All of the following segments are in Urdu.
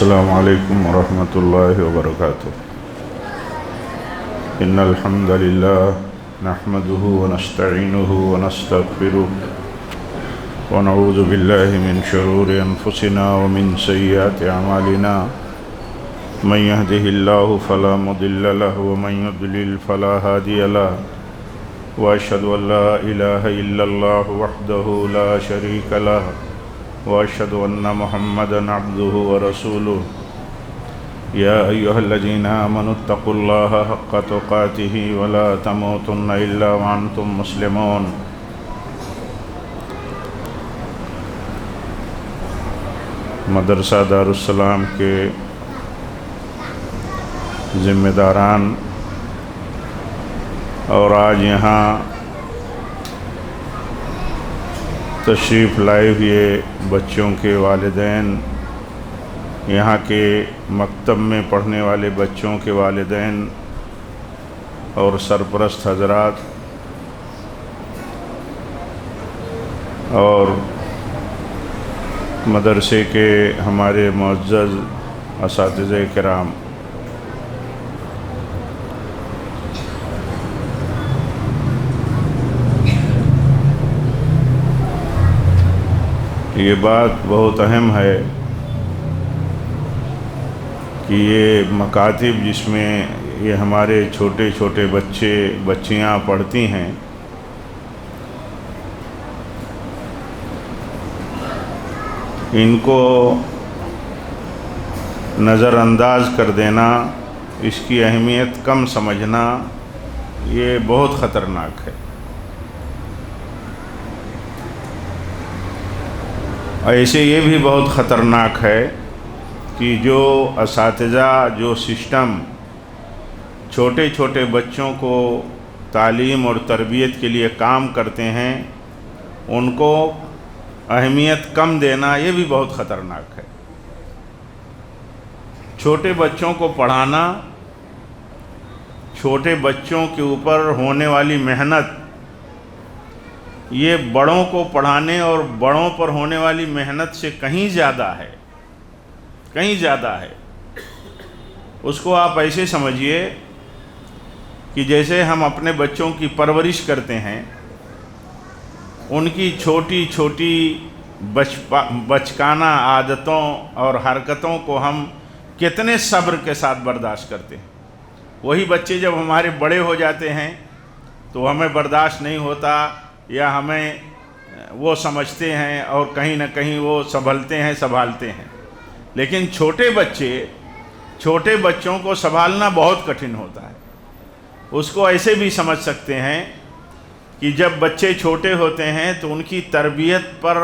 السلام علیکم ورحمۃ اللہ وبرکاتہ۔ ان الحمد للہ نحمده ونستعینه ونستغفره ونعوذ باللہ من شرور انفسنا ومن سیئات اعمالنا من يهده اللہ فلا مضل له ومن يضلل فلا هادی له واشهد ان لا الہ الا اللہ وحدہ لا شریک له واشهد ان محمدا عبده ورسوله یا ایھا الذین آمنوا اتقوا اللہ حق تقاته ولا تموتن الا وانتم مسلمون۔ مدرسہ دارالسلام کے ذمہ داران اور آج یہاں تشریف لائے ہوئے بچوں کے والدین، یہاں کے مکتب میں پڑھنے والے بچوں کے والدین اور سرپرست حضرات اور مدرسے کے ہمارے معزز اساتذہ کرام، یہ بات بہت اہم ہے کہ یہ مکاتب جس میں یہ ہمارے چھوٹے چھوٹے بچے بچیاں پڑھتی ہیں، ان کو نظر انداز کر دینا، اس کی اہمیت کم سمجھنا، یہ بہت خطرناک ہے۔ ایسے یہ بھی بہت خطرناک ہے کہ جو اساتذہ جو سسٹم چھوٹے چھوٹے بچوں کو تعلیم اور تربیت کے لیے کام کرتے ہیں، ان کو اہمیت کم دینا یہ بھی بہت خطرناک ہے۔ چھوٹے بچوں کو پڑھانا، چھوٹے بچوں کے اوپر ہونے والی محنت، یہ بڑوں کو پڑھانے اور بڑوں پر ہونے والی محنت سے کہیں زیادہ ہے، کہیں زیادہ ہے۔ اس کو آپ ایسے سمجھیے کہ جیسے ہم اپنے بچوں کی پرورش کرتے ہیں، ان کی چھوٹی چھوٹی بچکانہ عادتوں اور حرکتوں کو ہم کتنے صبر کے ساتھ برداشت کرتے ہیں، وہی بچے جب ہمارے بڑے ہو جاتے ہیں تو ہمیں برداشت نہیں ہوتا، یا ہمیں وہ سمجھتے ہیں اور کہیں نہ کہیں وہ سنبھالتے ہیں۔ لیکن چھوٹے بچوں کو سنبھالنا بہت کٹھن ہوتا ہے۔ اس کو ایسے بھی سمجھ سکتے ہیں کہ جب بچے چھوٹے ہوتے ہیں تو ان کی تربیت پر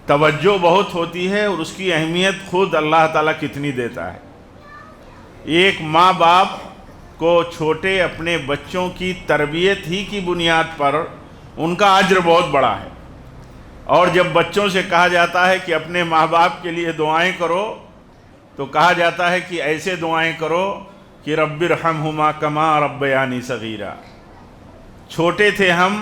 توجہ بہت ہوتی ہے اور اس کی اہمیت خود اللہ تعالیٰ کتنی دیتا ہے۔ ایک ماں باپ کو چھوٹے اپنے بچوں کی تربیت ہی کی بنیاد پر ان کا اجر بہت بڑا ہے، اور جب بچوں سے کہا جاتا ہے کہ اپنے ماں باپ کے لیے دعائیں کرو تو کہا جاتا ہے کہ ایسے دعائیں کرو کہ رب ارحمہما کما ربیانی صغیرا، چھوٹے تھے ہم،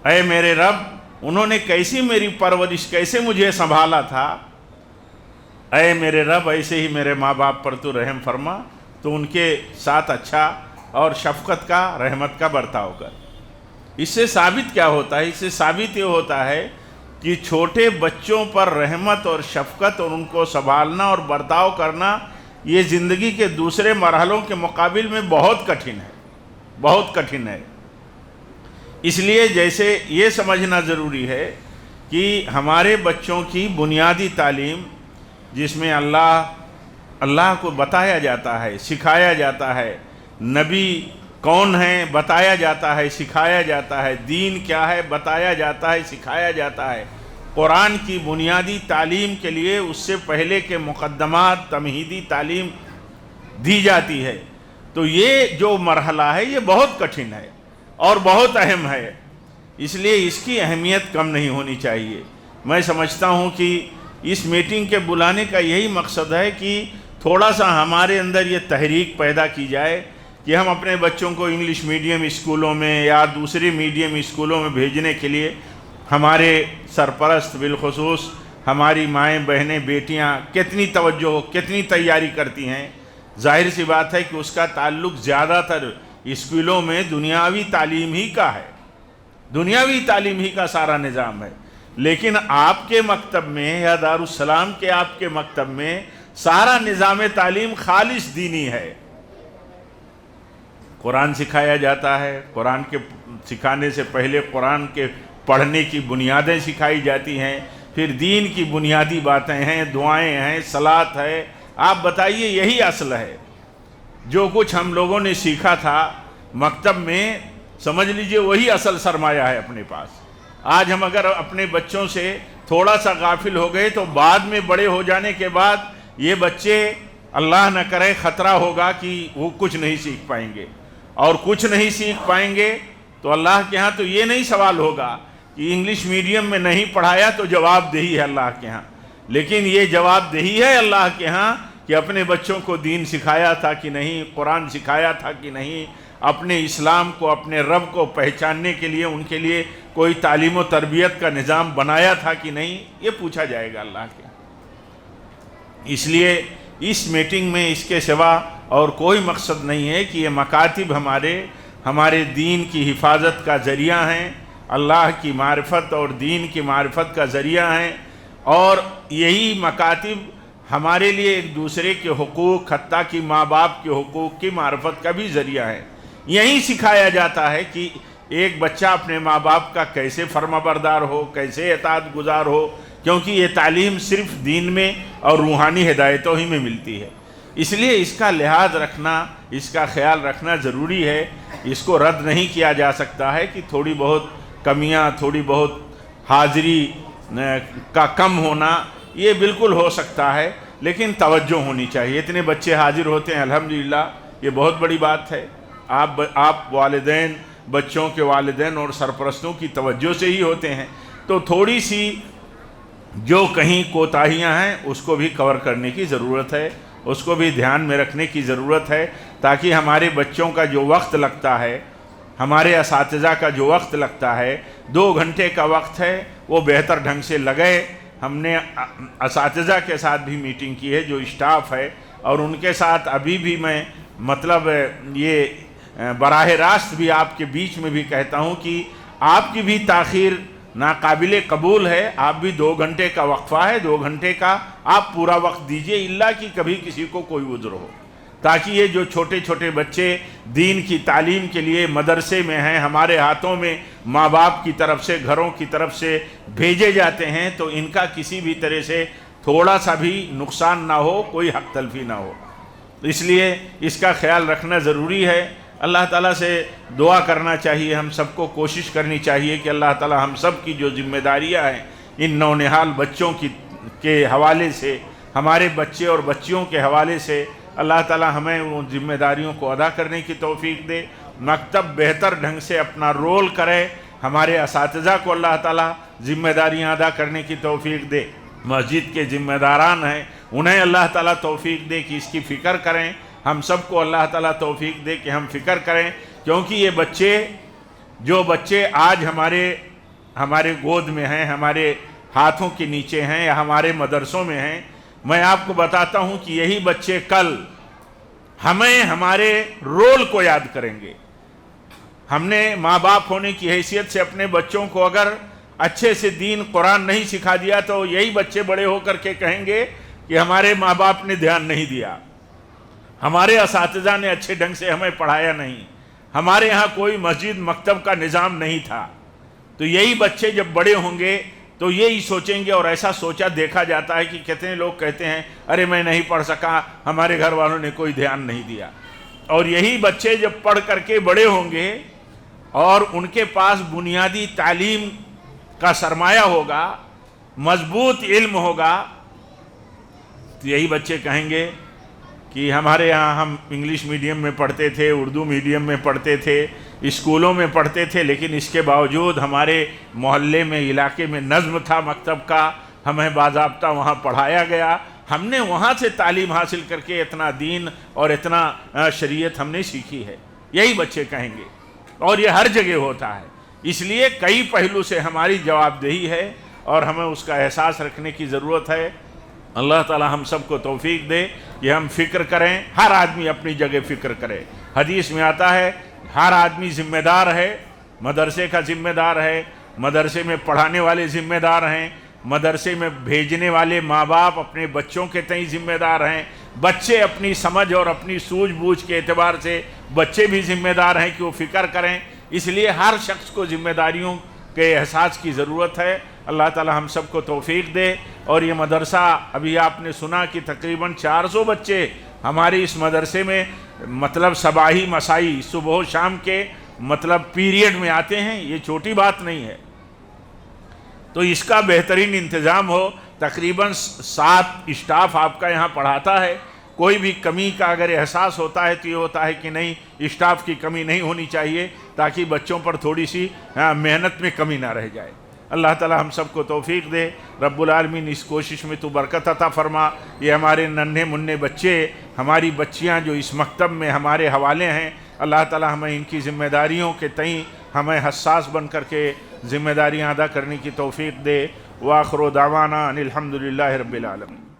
اے میرے رب انہوں نے کیسی میری پرورش، کیسے مجھے سنبھالا تھا، اے میرے رب ایسے ہی میرے ماں باپ پر تو رحم فرما، تو ان کے ساتھ اچھا اور شفقت کا، رحمت کا برتاؤ کر۔ اس سے ثابت کیا ہوتا ہے؟ اس سے ثابت یہ ہوتا ہے کہ چھوٹے بچوں پر رحمت اور شفقت اور ان کو سنبھالنا اور برتاؤ کرنا یہ زندگی کے دوسرے مرحلوں کے مقابل میں بہت کٹھن ہے، بہت کٹھن ہے۔ اس لیے جیسے یہ سمجھنا ضروری ہے کہ ہمارے بچوں کی بنیادی تعلیم، جس میں اللہ کو بتایا جاتا ہے، سکھایا جاتا ہے، نبی کون ہیں بتایا جاتا ہے، سکھایا جاتا ہے، دین کیا ہے بتایا جاتا ہے، سکھایا جاتا ہے، قرآن کی بنیادی تعلیم کے لیے اس سے پہلے کے مقدمات تمہیدی تعلیم دی جاتی ہے، تو یہ جو مرحلہ ہے یہ بہت کٹھن ہے اور بہت اہم ہے۔ اس لیے اس کی اہمیت کم نہیں ہونی چاہیے۔ میں سمجھتا ہوں کہ اس میٹنگ کے بلانے کا یہی مقصد ہے کہ تھوڑا سا ہمارے اندر یہ تحریک پیدا کی جائے کہ ہم اپنے بچوں کو انگلش میڈیم اسکولوں میں یا دوسرے میڈیم اسکولوں میں بھیجنے کے لیے ہمارے سرپرست بالخصوص ہماری مائیں بہنیں بیٹیاں کتنی توجہ کتنی تیاری کرتی ہیں، ظاہر سی بات ہے کہ اس کا تعلق زیادہ تر اسکولوں میں دنیاوی تعلیم ہی کا ہے، دنیاوی تعلیم ہی کا سارا نظام ہے۔ لیکن آپ کے مکتب میں یا دارالسلام کے آپ کے مکتب میں سارا نظام تعلیم خالص دینی ہے۔ قرآن سکھایا جاتا ہے، قرآن کے سکھانے سے پہلے قرآن کے پڑھنے کی بنیادیں سکھائی جاتی ہیں، پھر دین کی بنیادی باتیں ہیں، دعائیں ہیں، صلاۃ ہے۔ آپ بتائیے، یہی اصل ہے۔ جو کچھ ہم لوگوں نے سیکھا تھا مکتب میں، سمجھ لیجئے وہی اصل سرمایہ ہے اپنے پاس۔ آج ہم اگر اپنے بچوں سے تھوڑا سا غافل ہو گئے تو بعد میں بڑے ہو جانے کے بعد یہ بچے، اللہ نہ کرے، خطرہ ہوگا کہ وہ کچھ نہیں سیکھ پائیں گے، اور کچھ نہیں سیکھ پائیں گے تو اللہ کے ہاں تو یہ نہیں سوال ہوگا کہ انگلش میڈیم میں نہیں پڑھایا تو جواب دہی ہے اللہ کے ہاں، لیکن یہ جواب دہی ہے اللہ کے ہاں کہ اپنے بچوں کو دین سکھایا تھا کہ نہیں، قرآن سکھایا تھا کہ نہیں، اپنے اسلام کو، اپنے رب کو پہچاننے کے لیے ان کے لیے کوئی تعلیم و تربیت کا نظام بنایا تھا کہ نہیں، یہ پوچھا جائے گا اللہ کے۔ اس لیے اس میٹنگ میں اس کے سوا اور کوئی مقصد نہیں ہے کہ یہ مکاتب ہمارے دین کی حفاظت کا ذریعہ ہیں، اللہ کی معرفت اور دین کی معرفت کا ذریعہ ہیں، اور یہی مکاتب ہمارے لیے ایک دوسرے کے حقوق، حتیٰ کہ ماں باپ کے حقوق کی معرفت کا بھی ذریعہ ہے۔ یہیں سکھایا جاتا ہے کہ ایک بچہ اپنے ماں باپ کا کیسے فرما بردار ہو، کیسے اطاعت گزار ہو، کیونکہ یہ تعلیم صرف دین میں اور روحانی ہدایتوں ہی میں ملتی ہے۔ اس لیے اس کا لحاظ رکھنا، اس کا خیال رکھنا ضروری ہے۔ اس کو رد نہیں کیا جا سکتا ہے کہ تھوڑی بہت کمیاں، تھوڑی بہت حاضری کا کم ہونا یہ بالکل ہو سکتا ہے، لیکن توجہ ہونی چاہیے۔ اتنے بچے حاضر ہوتے ہیں الحمدللہ، یہ بہت بڑی بات ہے۔ آپ والدین، بچوں کے والدین اور سرپرستوں کی توجہ سے ہی ہوتے ہیں، تو تھوڑی سی جو کہیں کوتاہیاں ہیں اس کو بھی کور کرنے کی ضرورت ہے، اس کو بھی دھیان میں رکھنے کی ضرورت ہے، تاکہ ہمارے بچوں کا جو وقت لگتا ہے، ہمارے اساتذہ کا جو وقت لگتا ہے، 2 گھنٹے کا وقت ہے، وہ بہتر ڈھنگ سے لگے۔ ہم نے اساتذہ کے ساتھ بھی میٹنگ کی ہے، جو اسٹاف ہے، اور ان کے ساتھ ابھی بھی میں یہ براہ راست بھی آپ کے بیچ میں بھی کہتا ہوں کہ آپ کی بھی تاخیر ناقابل قبول ہے۔ آپ بھی 2 گھنٹے کا وقفہ ہے، 2 گھنٹے کا آپ پورا وقت دیجئے، الا کہ کبھی کسی کو کوئی عذر ہو، تاکہ یہ جو چھوٹے چھوٹے بچے دین کی تعلیم کے لیے مدرسے میں ہیں، ہمارے ہاتھوں میں ماں باپ کی طرف سے، گھروں کی طرف سے بھیجے جاتے ہیں، تو ان کا کسی بھی طرح سے تھوڑا سا بھی نقصان نہ ہو، کوئی حق تلفی نہ ہو۔ اس لیے اس کا خیال رکھنا ضروری ہے۔ اللہ تعالیٰ سے دعا کرنا چاہیے، ہم سب کو کوشش کرنی چاہیے کہ اللہ تعالیٰ ہم سب کی جو ذمہ داریاں ہیں ان نونہال بچوں کے حوالے سے، ہمارے بچے اور بچیوں کے حوالے سے، اللہ تعالیٰ ہمیں ان ذمہ داریوں کو ادا کرنے کی توفیق دے۔ مکتب بہتر ڈھنگ سے اپنا رول کرے، ہمارے اساتذہ کو اللہ تعالیٰ ذمہ داریاں ادا کرنے کی توفیق دے۔ مسجد کے ذمہ داران ہیں، انہیں اللہ تعالیٰ توفیق دے کہ اس کی فکر کریں۔ ہم سب کو اللہ تعالیٰ توفیق دے کہ ہم فکر کریں، کیونکہ یہ جو بچے آج ہمارے گود میں ہیں، ہمارے ہاتھوں کے نیچے ہیں، یا ہمارے مدرسوں میں ہیں، میں آپ کو بتاتا ہوں کہ یہی بچے کل ہمیں ہمارے رول کو یاد کریں گے۔ ہم نے ماں باپ ہونے کی حیثیت سے اپنے بچوں کو اگر اچھے سے دین قرآن نہیں سکھا دیا تو یہی بچے بڑے ہو کر کے کہیں گے کہ ہمارے ماں باپ نے دھیان نہیں دیا، ہمارے اساتذہ نے اچھے ڈھنگ سے ہمیں پڑھایا نہیں، ہمارے ہاں کوئی مسجد مکتب کا نظام نہیں تھا۔ تو یہی بچے جب بڑے ہوں گے تو یہی سوچیں گے، اور ایسا سوچا دیکھا جاتا ہے کہ کتنے لوگ کہتے ہیں ارے میں نہیں پڑھ سکا، ہمارے گھر والوں نے کوئی دھیان نہیں دیا۔ اور یہی بچے جب پڑھ کر کے بڑے ہوں گے اور ان کے پاس بنیادی تعلیم کا سرمایہ ہوگا، مضبوط علم ہوگا، تو یہی بچے کہیں گے کہ ہمارے یہاں ہم انگلش میڈیم میں پڑھتے تھے، اردو میڈیم میں پڑھتے تھے، اسکولوں میں پڑھتے تھے، لیکن اس کے باوجود ہمارے محلے میں، علاقے میں نظم تھا مکتب کا، ہمیں باضابطہ وہاں پڑھایا گیا، ہم نے وہاں سے تعلیم حاصل کر کے اتنا دین اور اتنا شریعت ہم نے سیکھی ہے، یہی بچے کہیں گے۔ اور یہ ہر جگہ ہوتا ہے، اس لیے کئی پہلو سے ہماری جواب دہی ہے۔ اور ہمیں اس کا احساس رکھنے کی ضرورت ہے۔ اللہ تعالی ہم سب کو توفیق دے کہ ہم فکر کریں، ہر آدمی اپنی جگہ فکر کرے۔ حدیث میں آتا ہے ہر آدمی ذمہ دار ہے، مدرسے کا ذمہ دار ہے، مدرسے میں پڑھانے والے ذمہ دار ہیں، مدرسے میں بھیجنے والے ماں باپ اپنے بچوں کے تئیں ذمہ دار ہیں، بچے اپنی سمجھ اور اپنی سوجھ بوجھ کے اعتبار سے بچے بھی ذمہ دار ہیں کہ وہ فکر کریں۔ اس لیے ہر شخص کو ذمہ داریوں کے احساس کی ضرورت ہے۔ اللہ تعالی ہم سب کو توفیق دے۔ اور یہ مدرسہ ابھی آپ نے سنا کہ تقریباً 400 بچے ہمارے اس مدرسے میں مطلب صباحی مسائی صبح و شام کے مطلب پیریڈ میں آتے ہیں، یہ چھوٹی بات نہیں ہے۔ تو اس کا بہترین انتظام ہو۔ تقریباً 7 اسٹاف آپ کا یہاں پڑھاتا ہے۔ کوئی بھی کمی کا اگر احساس ہوتا ہے تو یہ ہوتا ہے کہ نہیں، اسٹاف کی کمی نہیں ہونی چاہیے، تاکہ بچوں پر تھوڑی سی محنت میں کمی نہ رہ جائے۔ اللہ تعالی ہم سب کو توفیق دے۔ رب العالمین اس کوشش میں تو برکت عطا فرما۔ یہ ہمارے ننھے منھے بچے، ہماری بچیاں جو اس مکتب میں ہمارے حوالے ہیں، اللہ تعالی ہمیں ان کی ذمہ داریوں کے تئیں ہمیں حساس بن کر کے ذمہ داریاں ادا کرنے کی توفیق دے۔ وآخر دعوانا ان الحمد للہ رب العالمین۔